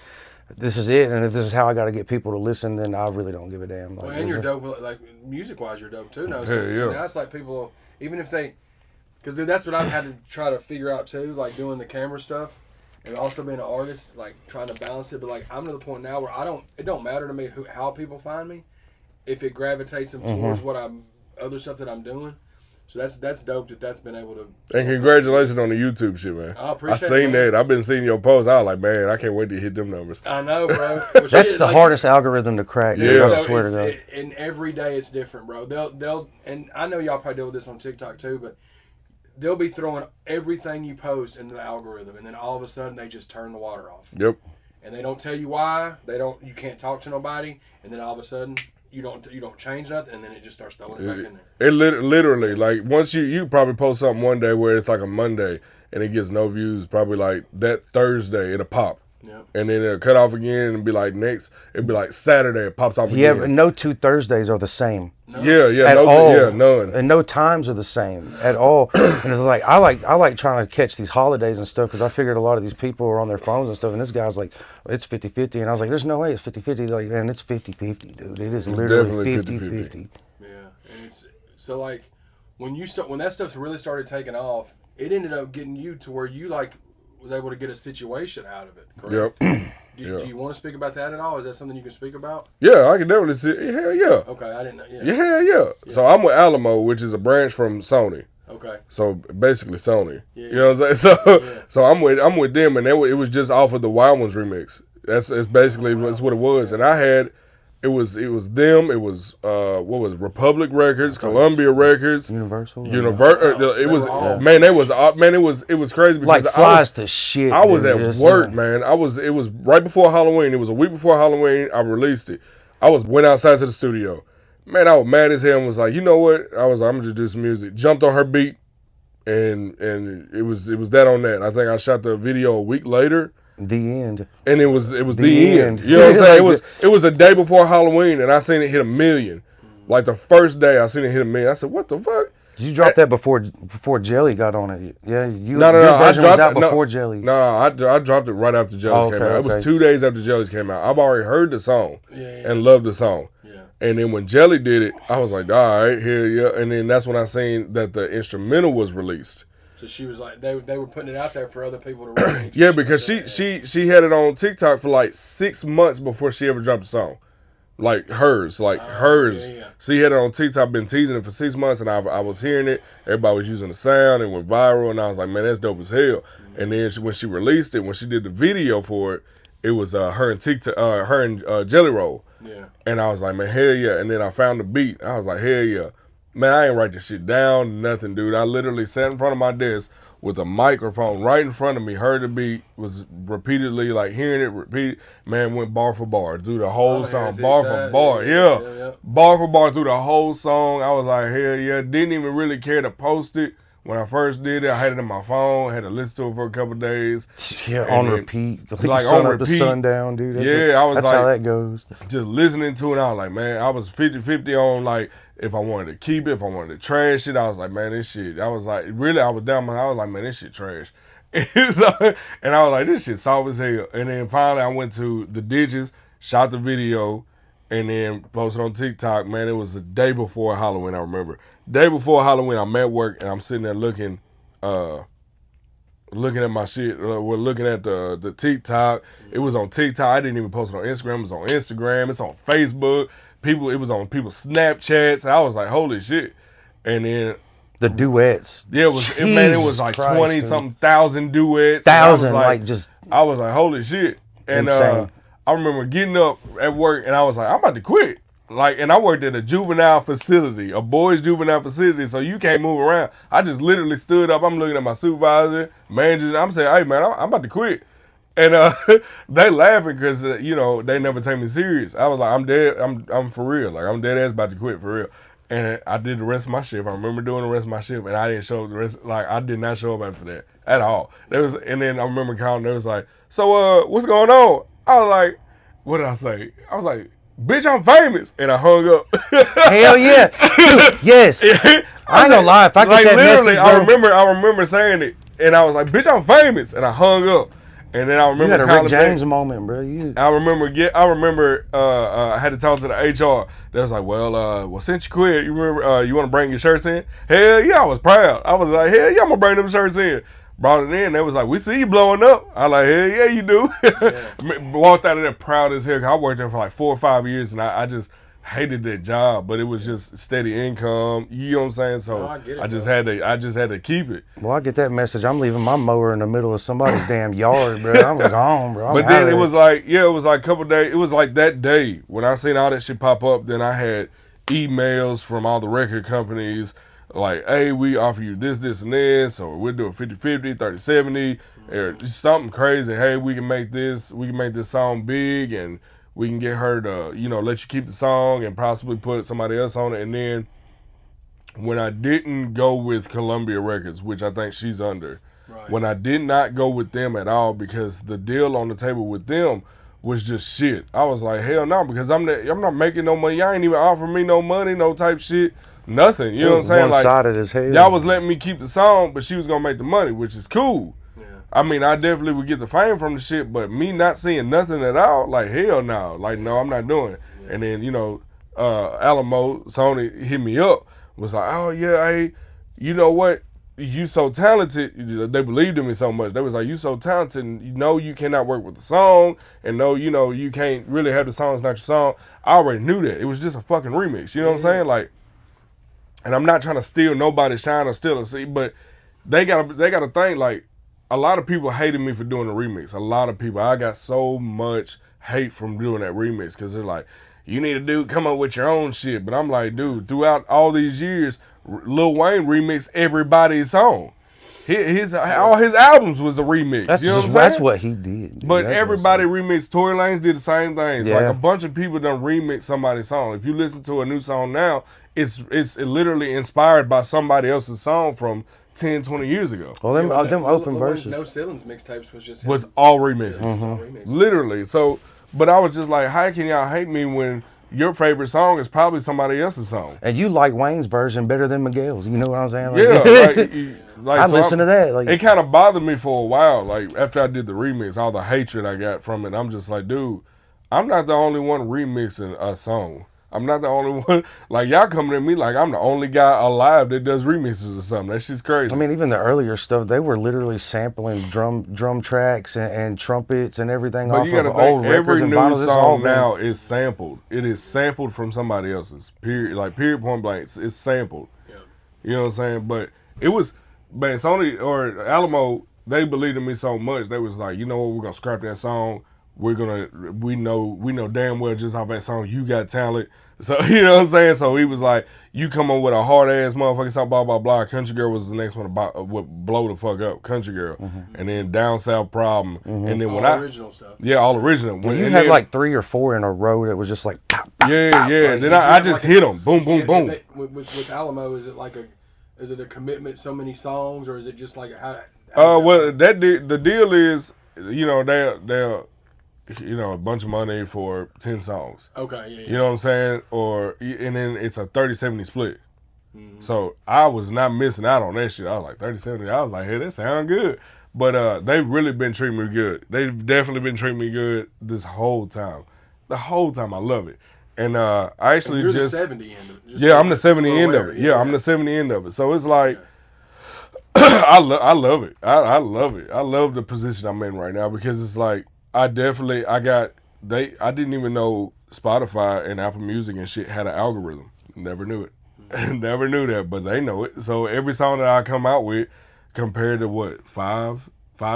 this is it. And if this is how I got to get people to listen, then I really don't give a damn. Like, and you're dope. Like music-wise, you're dope too. No, so now it's like people, even if they, because dude, that's what I've had to try to figure out too. Like doing the camera stuff, and also being an artist, like trying to balance it. But like I'm to the point now where it don't matter to me how people find me, if it gravitates them towards other stuff that I'm doing. So that's dope that's been able to. And congratulations on the YouTube shit, man. I appreciate it. I seen that. I've been seeing your posts. I was like, man, I can't wait to hit them numbers. I know, bro. That's the hardest algorithm to crack. Yeah, I swear to God. And every day it's different, bro. They'll and I know y'all probably deal with this on TikTok too, but they'll be throwing everything you post into the algorithm, and then all of a sudden they just turn the water off. Yep. And they don't tell you why. You can't talk to nobody, and then all of a sudden. You don't change nothing, and then it just starts throwing it back in there. It literally, like, once you probably post something one day where it's like a Monday, and it gets no views, probably like that Thursday, it'll pop. Yep. And then it'll cut off again and be like it'll be like Saturday, it pops off again. Yeah, but no 2 Thursdays are the same. No. Yeah, at all. None. And no times are the same at all. And it's like I like trying to catch these holidays and stuff because I figured a lot of these people are on their phones and stuff. And this guy's like, it's 50-50, and I was like, there's no way it's 50-50. Like, man, it's 50-50, dude. It is literally 50-50. Yeah, and it's so like when that stuff really started taking off, it ended up getting you to where you like was able to get a situation out of it. Correct? Yep. Do you want to speak about that at all? Is that something you can speak about? Yeah, I can definitely see. Hell yeah. Okay, I didn't know. Yeah. So I'm with Alamo, which is a branch from Sony. Okay. So basically Sony. Yeah. You know what I'm saying? So I'm with them, and it was just off of the Wild Ones remix. That's basically that's what it was, and I had. It was them. It was what was it? Republic Records, Columbia Records, Universal. It was man. It was crazy because like flies to shit. I was at work, man. It was right before Halloween. It was a week before Halloween. I released it. Went outside to the studio. Man, I was mad as hell and was like, you know what? I was like, I'm gonna just do some music. Jumped on her beat, and it was that on that. I think I shot the video a week later. The end. And it was the end. You know what I'm saying? It was a day before Halloween, and I seen it hit 1 million. Like the first day, I seen it hit 1 million. I said, "What the fuck?" You dropped that before Jelly got on it. Yeah, your version was out before Jelly's. No, I dropped it right after Jelly's came out. It was 2 days after Jelly's came out. I've already heard the song and loved the song. Yeah. And then when Jelly did it, I was like, all right, here. And then that's when I seen that the instrumental was released. So she was like, they were putting it out there for other people to read. Yeah, because she had it on TikTok for like 6 months before she ever dropped the song. Like hers. Yeah. She had it on TikTok. I've been teasing it for 6 months, and I was hearing it. Everybody was using the sound. It went viral, and I was like, man, that's dope as hell. Mm-hmm. And then when she released it, when she did the video for it, it was her and TikTok, her and Jelly Roll. Yeah. And I was like, man, hell yeah. And then I found the beat. I was like, hell yeah. Man, I ain't write this shit down, nothing, dude. I literally sat in front of my desk with a microphone right in front of me, heard the beat, was repeatedly like hearing it repeat. Man, went bar for bar through the whole song, bar for bar, yeah. Bar for bar through the whole song. I was like, hell yeah. Didn't even really care to post it. When I first did it, I had it in my phone, had to listen to it for a couple of days. Yeah, on repeat. Like on repeat. To sundown, dude. That's how that goes. Just listening to it, I was like, man, I was 50-50 on like if I wanted to keep it, if I wanted to trash it. I was like, man, this shit. I was like, really, I was down. I was like, man, this shit trash. And I was like, this shit soft as hell. And then finally, I went to the Digits, shot the video, and then posted on TikTok. Man, it was the day before Halloween, I remember. Day before Halloween, I'm at work, and I'm sitting there looking at my shit. We're looking at the TikTok. It was on TikTok. I didn't even post it on Instagram. It was on Instagram. It's on Facebook. It was on people's Snapchats. I was like, holy shit. And then the duets. Yeah, it was like 20-something thousand duets. I was like, holy shit. And I remember getting up at work, and I was like, I'm about to quit. And I worked at a juvenile facility, a boys' juvenile facility, so you can't move around. I just literally stood up. I'm looking at my supervisor, manager, and I'm saying, hey, man, I'm about to quit. And they laughing because, they never take me serious. I was like, I'm dead. I'm for real. Like, I'm dead ass about to quit for real. And I did the rest of my shift. I remember doing the rest of my shift, and I didn't show up the rest. Like, I did not show up after that at all. And then I remember calling. They was like, so what's going on? I was like, what did I say? I was like, bitch, I'm famous. And I hung up. Hell yeah. Dude, yes. I ain't gonna lie. If I get that literally, message, I remember saying it. And I was like, bitch, I'm famous. And I hung up. And then I remember you had a Rick James moment, bro. I remember I had to talk to the HR. They was like, well, since you quit, you remember you want to bring your shirts in? Hell yeah, I was proud. I was like, hell yeah, I'm gonna bring them shirts in. Brought it in. They was like, we see you blowing up. I was like, hell yeah, you do. Yeah. Walked out of there proud as hell. I worked there for like 4 or 5 years, and I just hated that job, but it was just steady income. You know what I'm saying? So I just had to keep it. Well, I get that message. I'm leaving my mower in the middle of somebody's damn yard, bro. I'm gone, bro. But then it was like a couple days. It was like that day when I seen all that shit pop up. Then I had emails from all the record companies like, hey, we offer you this, and this, or we'll do a 50-50, 30-70, or something crazy. Hey, we can make this song big, and we can get her to, let you keep the song and possibly put somebody else on it. And then when I didn't go with Columbia Records, which I think she's under, when I did not go with them at all because the deal on the table with them was just shit. I was like, hell no, because I'm not making no money. Y'all ain't even offering me no money, no type shit, nothing. You know what I'm saying? One-sided as hell. Y'all was letting me keep the song, but she was gonna make the money, which is cool. I mean, I definitely would get the fame from the shit, but me not seeing nothing at all, like, hell no. Like, no, I'm not doing it. Yeah. And then, Alamo, Sony hit me up, was like, oh, yeah, hey, you know what? You so talented. They believed in me so much. They was like, you so talented, and you cannot work with the song, and you can't really have the song, it's not your song. I already knew that. It was just a fucking remix. You know what I'm saying? Like, and I'm not trying to steal nobody's shine or steal it, but they gotta think, like, a lot of people hated me for doing the remix. A lot of people. I got so much hate from doing that remix because they're like, you need to come up with your own shit. But I'm like, dude, throughout all these years, Lil Wayne remixed everybody's song. All his albums was a remix. That's what he did. But everybody remixed. Tory Lanez did the same things. Yeah. Like a bunch of people done remix somebody's song. If you listen to a new song now, it's literally inspired by somebody else's song from 10, 20 years ago. Well, them open verses. No Ceilings mixtapes was all remixes. Literally. So, but I was just like, how can y'all hate me when your favorite song is probably somebody else's song? And you like Wayne's version better than Miguel's. You know what I'm saying? I listen to that. Like, it kind of bothered me for a while. Like, after I did the remix, all the hatred I got from it, I'm just like, dude, I'm not the only one remixing a song. I'm not the only one. Like, y'all coming at me like I'm the only guy alive that does remixes or something. That shit's crazy. I mean, even the earlier stuff, they were literally sampling drum tracks and trumpets and everything but off you gotta of think, old records every and new vinyls. It's all song been- now is sampled. It is sampled from somebody else's. Period. Like, period, point blank. It's sampled. Yeah. You know what I'm saying? But it was, man, Sony or Alamo, they believed in me so much. They was like, you know what, we're gonna scrap that song. We know damn well just off that song you got talent. So, you know what I'm saying? So he was like, you come on with a hard ass motherfucking song, blah blah blah. Country Girl was the next one would blow the fuck up. Country Girl, and then Down South Problem, and then when All original stuff. all original. When you had like 3 or 4 in a row that was just like pop, pop, yeah. Like, Then did I you just have hit them, boom, boom, boom. With Alamo, is it a commitment? So many songs, or is it just like how? Well, the deal is, you know, they're you know, a bunch of money for 10 songs. Okay, yeah. You know what I'm saying? And then it's a 30-70 split. So I was not missing out on that shit. I was like 30-70. I was like, hey, that sound good. But they've really been treating me good. They've definitely been treating me good this whole time. The whole time. I love it. And I actually You're just... the 70 end of it. Yeah, I'm the 70 end of it. Yeah, I'm the 70 end of it. So it's like... I love it. I love it. I love the position I'm in right now because it's like I didn't even know Spotify and Apple Music and shit had an algorithm. Never knew it. Never knew that, but they know it. So every song that I come out with, compared to what, five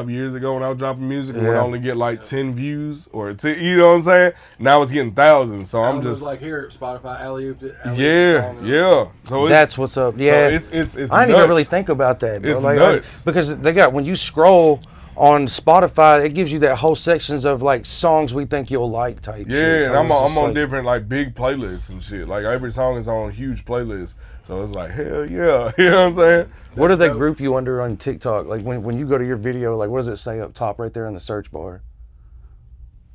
years ago when I was dropping music, and would only get like 10 views or 10, you know what I'm saying? Now it's getting thousands. So I'm just like here, Spotify alley-ooped it. Yeah. So that's what's up. Yeah, so it's I didn't even really think about that. Bro. It's nuts because they got when you scroll on Spotify, it gives you that whole sections of like songs we think you'll like type. Yeah, shit. So and I'm on like, different like big playlists and shit. Like every song is on huge playlists, so it's like hell yeah, you know what I'm saying? What do they group you under on TikTok? Like when you go to your video, like what does it say up top right there in the search bar?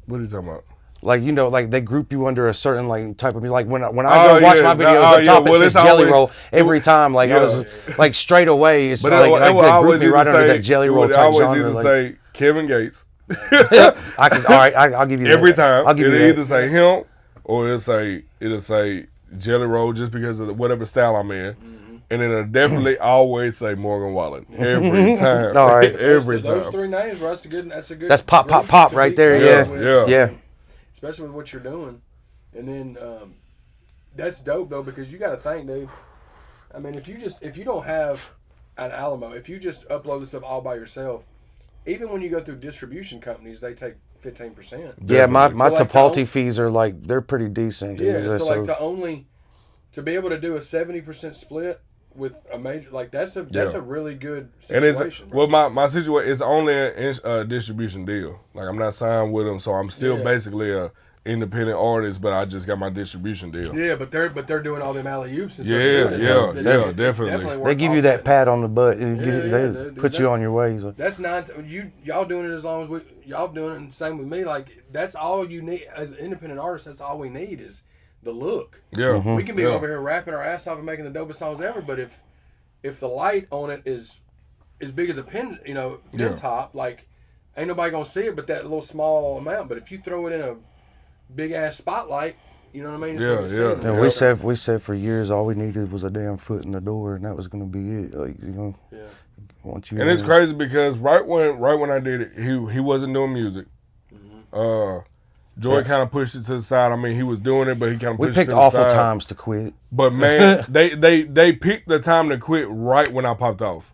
What are you talking about? Like, you know, like they group you under a certain like type of music. Like when I go watch my videos up top, it says Jelly Roll every time. Like I was like straight away, it's but like they group me right under that Jelly Roll type genre. I always either say Kevin Gates. All right, I'll give you that. Every time. I'll give you it'll that. either say him or it'll say Jelly Roll just because of whatever style I'm in. And it'll definitely always say Morgan Wallen every time. All right, every time. Those 3 names, bro. That's a good. That's pop right there. Yeah. Especially with what you're doing, and then that's dope though because you got to think, dude. I mean, if you don't have an Alamo, if you just upload this stuff all by yourself, even when you go through distribution companies, they take 15%. Yeah, my So, like, Tipalti fees are like they're pretty decent. Dude. Yeah, so like to be able to do a 70% split with a major that's a really good situation. And it's my situation is only a distribution deal. Like I'm not signed with them, so I'm still basically a independent artist, but I just got my distribution deal. Yeah, but they're doing all them alley-oops and stuff. Yeah, definitely. They give you that pat on the butt and they put you on your way. So. That's y'all doing it as long as y'all doing it, and same with me. Like that's all you need as an independent artist. That's all we need is the look. Yeah, we can be over here rapping our ass off and making the dopest songs ever, but if the light on it is as big as a pin top, like ain't nobody gonna see it, but that little small amount. But if you throw it in a big ass spotlight, you know what I mean? It's And we said for years all we needed was a damn foot in the door, and that was gonna be it. Like once you. And it's crazy because right when I did it, he wasn't doing music. Joy kind of pushed it to the side. I mean, he was doing it, but he kind of pushed it to the side. We picked awful times to quit. But man, they picked the time to quit right when I popped off.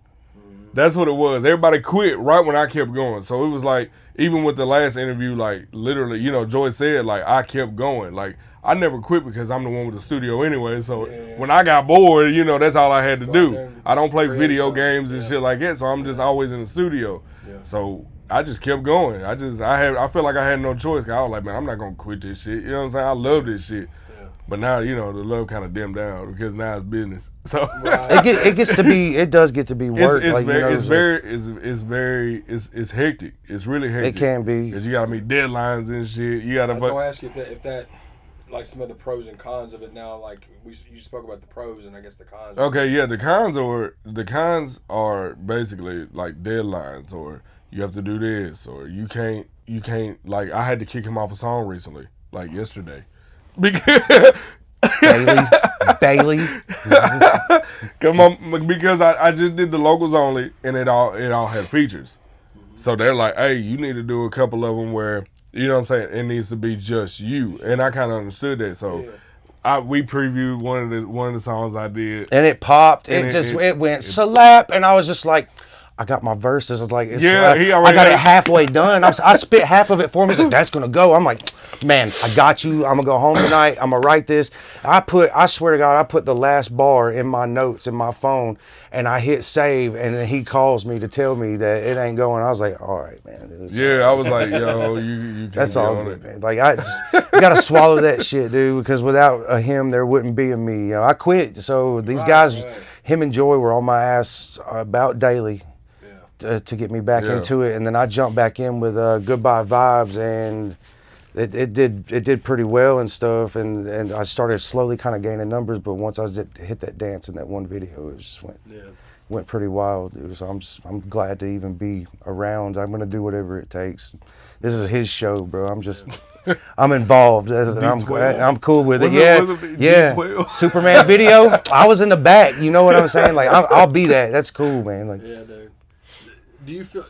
That's what it was. Everybody quit right when I kept going. So it was like, even with the last interview, like literally, Joy said, like, I kept going. Like, I never quit because I'm the one with the studio anyway. So when I got bored, that's all I had to do. I don't play video games and shit like that. So I'm just always in the studio. Yeah. So I just kept going. I feel like I had no choice. 'Cause I was like, man, I'm not gonna quit this shit. You know what I'm saying? I love this shit. Yeah. But now, the love kind of dimmed down because now it's business. So it does get to be work. It's hectic. It's really hectic. It can be because you gotta meet deadlines and shit. You gotta. I was gonna ask you if that like some of the pros and cons of it now. Like you spoke about the pros and I guess the cons. Okay, yeah, the cons are basically like deadlines, or you have to do this, or you can't like I had to kick him off a song recently, like yesterday, because Bailey. Because I just did the locals only, and it all had features. So they're like, hey, you need to do a couple of them where, you know what I'm saying, it needs to be just you. And I kind of understood that. So we previewed one of the songs I did. And it popped. It went slap. And I was just like, I got my verses. I was like, I got it halfway done. I spit half of it for him. He's like, that's going to go. I'm like, man, I got you. I'm going to go home tonight. I'm going to write this. I swear to God, I put the last bar in my notes in my phone and I hit save. And then he calls me to tell me that it ain't going. I was like, all right, man. I was like, yo, you can't that's be all on good, it. man. Like, you got to swallow that shit, dude, because without a him, there wouldn't be a me. You know, I quit. So these guys, him and Joy were on my ass about daily. To get me back into it, and then I jumped back in with Goodbye Vibes, and it did pretty well and stuff, and I started slowly kind of gaining numbers, but once I hit that dance in that one video, it just went pretty wild, dude. So I'm glad to even be around. I'm gonna do whatever it takes. This is his show, bro. I'm involved. I'm cool with it. D12? Superman video. I was in the back. You know what I'm saying? Like I'll be that. That's cool, man. Like dude. Do you feel,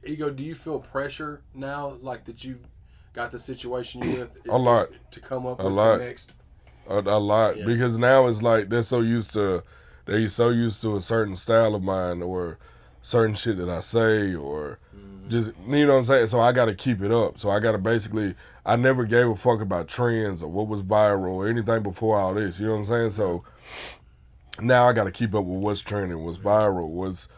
Ego, do you feel pressure now, like that you've got the situation you're with? A lot. To come up with the next? A lot. Yeah. Because now it's like they're so used to a certain style of mine or certain shit that I say or just, you know what I'm saying? So I got to keep it up. So I got to basically, I never gave a fuck about trends or what was viral or anything before all this. You know what I'm saying? So now I got to keep up with what's trending, what's viral, was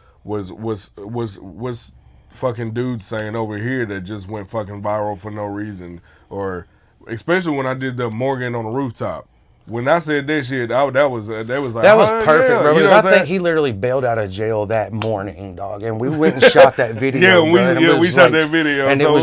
fucking dudes saying over here that just went fucking viral for no reason, or especially when I did the Morgan on the rooftop. When I said that shit, that was like that was perfect, bro. Because I think he literally bailed out of jail that morning, dog, and we went and shot that video. we shot that video, and so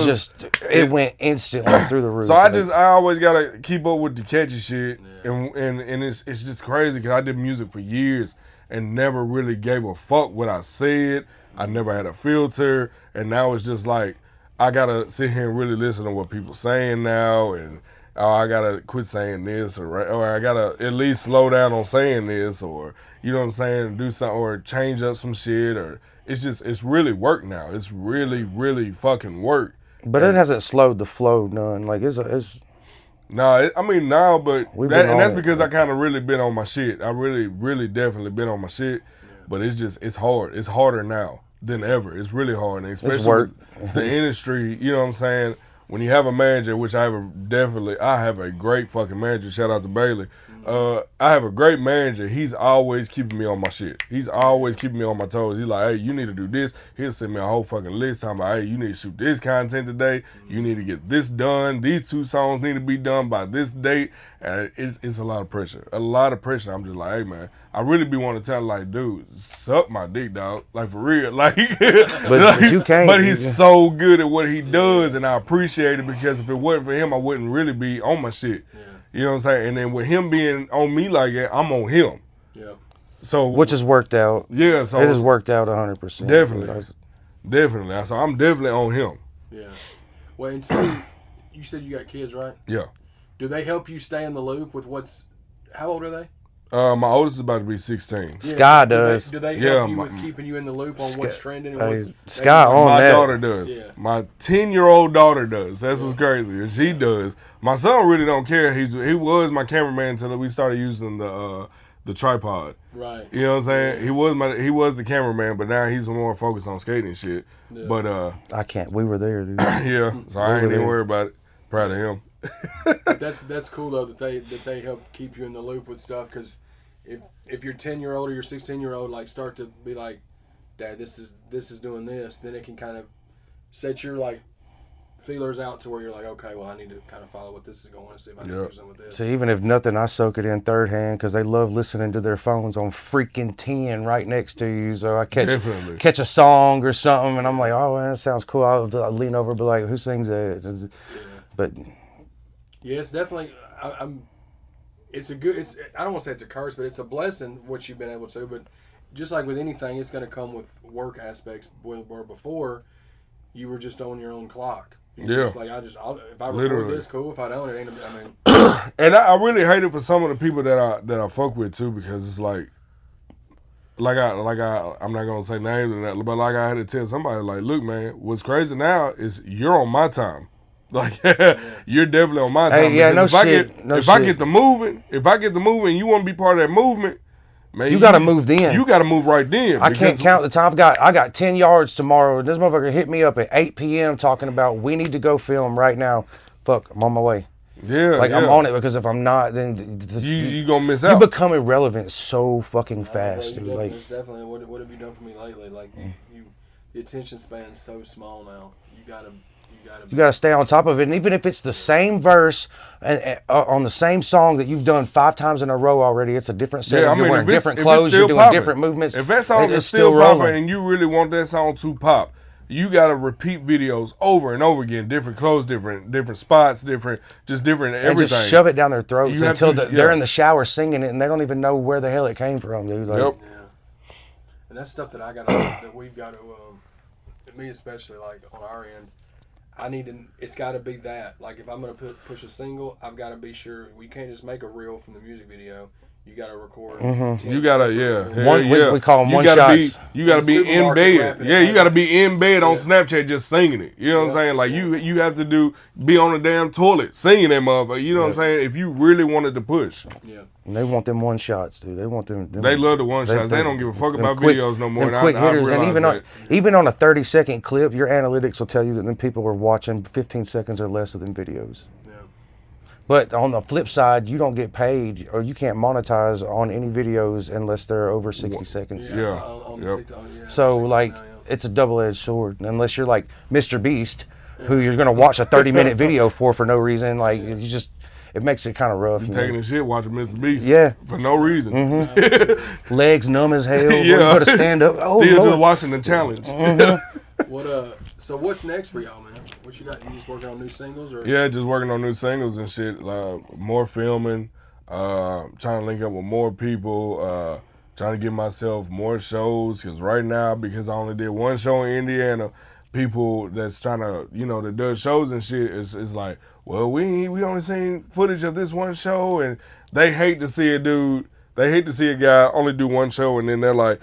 it went instantly through the roof. So I always gotta keep up with the catchy shit, and it's just crazy because I did music for years and never really gave a fuck what I said. I never had a filter, and now it's just like I gotta sit here and really listen to what people saying now, and I gotta quit saying this, or I gotta at least slow down on saying this, or you know what I'm saying, do something, or change up some shit, or it's really work now. It's really, really fucking work. But it hasn't slowed the flow none. Like it's No, but that's because I kind of really been on my shit. I really, really definitely been on my shit. But it's hard. It's harder now than ever. It's really hard, and especially with the industry. You know what I'm saying? When you have a manager, which I have a great fucking manager. Shout out to Bailey. I have a great manager. He's always keeping me on my shit. He's always keeping me on my toes. He's like, hey, you need to do this. He'll send me a whole fucking list. Talking about, hey, you need to shoot this content today. You need to get this done. These 2 songs need to be done by this date. And it's a lot of pressure. A lot of pressure. I'm just like, hey, man, I really be wanting to tell him, like, dude, suck my dick, dog. Like, for real. Like, but you can't. But he's so good at what he does, and I appreciate it because if it wasn't for him, I wouldn't really be on my shit. Yeah. You know what I'm saying? And then with him being on me like that, I'm on him. Yeah. So which has worked out. Yeah. So it has worked out 100%. Definitely. So I'm definitely on him. Yeah. Well, and so you said you got kids, right? Yeah. Do they help you stay in the loop with how old are they? My oldest is about to be 16. Yeah, Sky does. Do they help you with keeping you in the loop on what's trending? And Sky on my that. daughter does. Yeah. My 10-year-old daughter does. That's what's crazy. And she does. My son really don't care. He was my cameraman until we started using the tripod. Right. You know what I'm saying? Yeah. He was the cameraman, but now he's more focused on skating shit. Yeah. But I can't. We were there, dude. Yeah. So I ain't even worried about it. Proud of him. That's cool though that they help keep you in the loop with stuff, because if your 10-year-old or your 16-year-old like start to be like, Dad, this is doing this, then it can kind of set your like feelers out to where you're like, okay, well I need to kind of follow what this is going and see if I can do something with this. So even if nothing, I soak it in third hand because they love listening to their phones on freaking 10 right next to you. So I catch a song or something and I'm like, oh man, that sounds cool. I'll lean over and be like, who sings that? Yeah. But yeah, it's definitely it's I don't want to say it's a curse, but it's a blessing what you've been able to. But just like with anything, it's going to come with work aspects. Where before, you were just on your own clock. Yeah. Just like if I record Literally. this, cool. If I don't, it ain't. I mean, And I really hate it for some of the people that I fuck with too, because it's like I'm not gonna say names and that, but like I had to tell somebody, like, look, man, what's crazy now is you're on my time. Like you're definitely on my time. Hey, yeah, no if shit. I get the moving, and you want to be part of that movement, man, You got to move then. You got to move right then. I can't count the time. I got 10 yards tomorrow. This motherfucker hit me up at 8 p.m. talking about we need to go film right now. Fuck, I'm on my way. Yeah, like I'm on it, because if I'm not, then you gonna miss out. You become irrelevant so fucking fast, dude. Like, it's definitely what have you done for me lately? Like the attention span's so small now. You gotta stay on top of it, and even if it's the same verse and on the same song that you've done 5 times in a row already, it's a different set. Yeah, you're wearing different clothes, you're doing different movements. If that song is still popping and you really want that song to pop, you gotta repeat videos over and over again, different clothes, different spots, different everything. And just shove it down their throats until they're in the shower singing it and they don't even know where the hell it came from, dude. Like, yep. Yeah. And that's stuff that that we've got to, me especially, like on our end. It's got to be that. Like if I'm gonna push a single, I've got to be sure we can't just make a reel from the music video. You got to record. You gotta, we call them one shots. You gotta be in bed. Yeah, you gotta be in bed on Snapchat just singing it. You know what I'm saying? Like you have to be on the damn toilet singing that motherfucker. You know what I'm saying? If you really wanted to push. Yeah. And they want them one shots, dude. They want them. They love the one shots. They don't give a fuck about videos no more. Quick hitters, and even on a 30-second clip, your analytics will tell you that then people are watching 15 seconds or less of them videos. Yeah. But on the flip side, you don't get paid, or you can't monetize on any videos unless they're over 60 seconds. Yeah. On TikTok, so like, it's a double-edged sword. Unless you're like Mr. Beast, who you're gonna watch a 30-minute video for no reason. Like you just. It makes it kind of rough. You taking a shit watching Mr. Beast. Yeah. For no reason. Mm-hmm. Legs numb as hell. Yeah. You gotta stand up. Oh, still just watching the challenge. Mm-hmm. So what's next for y'all, man? What you got? You just working on new singles, or? Yeah, just working on new singles and shit. More filming. Trying to link up with more people. Trying to give myself more shows. Because right now, because I only did one show in Indiana, people that's trying to, that does shows and shit is like, well, we only seen footage of this one show, and they hate to see a dude. They hate to see a guy only do one show, and then they're like,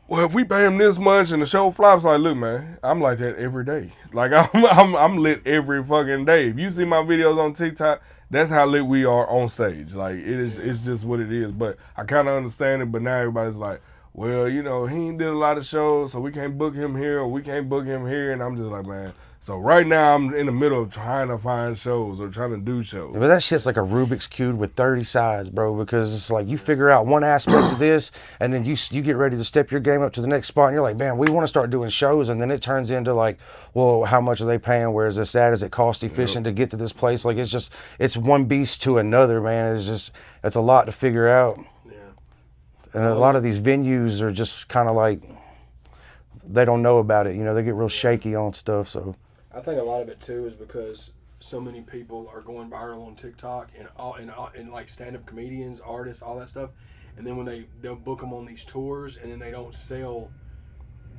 well, if we pay him this much and the show flops, like, look, man, I'm like that every day. Like I'm lit every fucking day. If you see my videos on TikTok, that's how lit we are on stage. Like it's just what it is. But I kind of understand it. But now everybody's like, well, he ain't did a lot of shows, so we can't book him here or we can't book him here. And I'm just like, man. So right now I'm in the middle of trying to find shows or trying to do shows. But that shit's like a Rubik's Cube with 30 sides, bro, because it's like you figure out one aspect of this and then you get ready to step your game up to the next spot and you're like, man, we want to start doing shows, and then it turns into like, well, how much are they paying? Where is this at? Is it cost efficient to get to this place? Like it's one beast to another, man. It's a lot to figure out. Yeah. And a lot of these venues are just kind of like, they don't know about it. They get real shaky on stuff, so. I think a lot of it too is because so many people are going viral on TikTok and like stand-up comedians, artists, all that stuff, and then when they'll book them on these tours and then they don't sell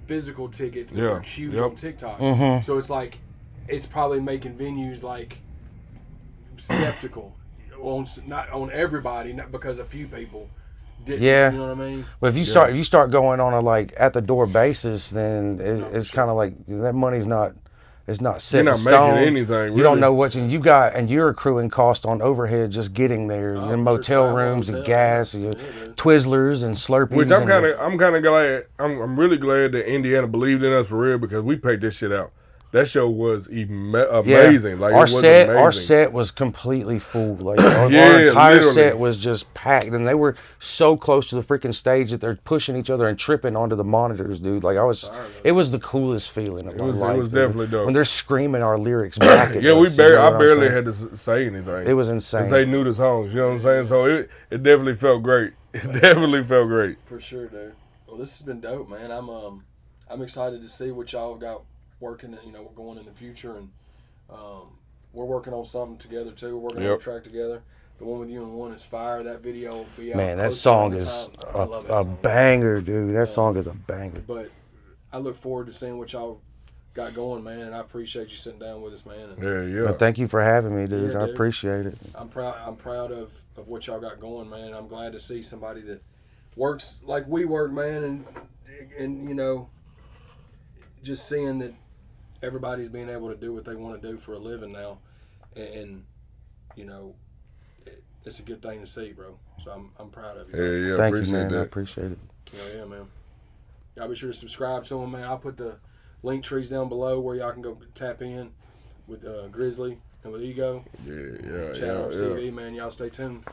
physical tickets, they're huge on TikTok. Mm-hmm. So it's like it's probably making venues like skeptical not on everybody, not because a few people. Yeah, you know what I mean. But if you start going on a like at the door basis, then it's kind of like that money's not. It's not set in stone. You're not making anything. Really. You don't know what you got, and you're accruing cost on overhead just getting there, and motel rooms and gas, and Twizzlers and Slurpees. Which I'm kind of glad. I'm really glad that Indiana believed in us for real, because we paid this shit out. That show was amazing. Like our set was completely full. Like our entire set was just packed, and they were so close to the freaking stage that they're pushing each other and tripping onto the monitors, dude. Like it was the coolest feeling of my life. It was definitely dope. When they're screaming our lyrics back at yeah, us, I barely had to say anything. It was insane. Because they knew the songs, you know what I'm saying? So it definitely felt great. It definitely felt great. For sure, dude. Well, this has been dope, man. I'm excited to see what y'all got working, going in the future, and we're working on something together too. We're working on a track together. The one with you and one is fire. That video will be out. Man, that song is a banger, dude. That song is a banger. But I look forward to seeing what y'all got going, man. And I appreciate you sitting down with us, man. And Yeah. Well, thank you for having me, dude. Yeah, I dude. appreciate it. I'm proud of what y'all got going, man. I'm glad to see somebody that works like we work, man, and you know, just seeing that everybody's being able to do what they want to do for a living now, and you know, it's a good thing to see, bro. So I'm proud of you. Yeah. Thank you, Appreciate man. that. I appreciate it. Yeah, man. Y'all be sure to subscribe to him, man. I'll put the link trees down below where y'all can go tap in with Grizzly and with Ego. Yeah. Channel TV, man. Y'all stay tuned.